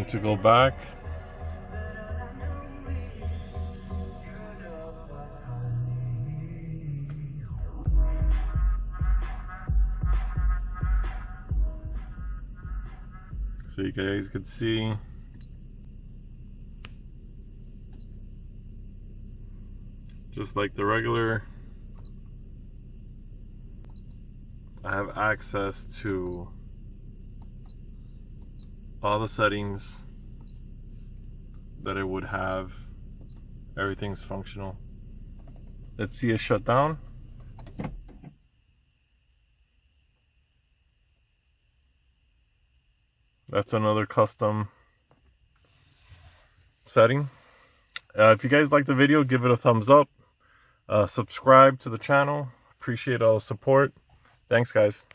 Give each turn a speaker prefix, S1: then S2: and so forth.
S1: And to go back, so you guys could see just like the regular, I have access to all the settings that it would have. Everything's functional. Let's see it shut down. That's another custom setting. If you guys like the video, give it a thumbs up. Subscribe to the channel. Appreciate all the support. Thanks, guys.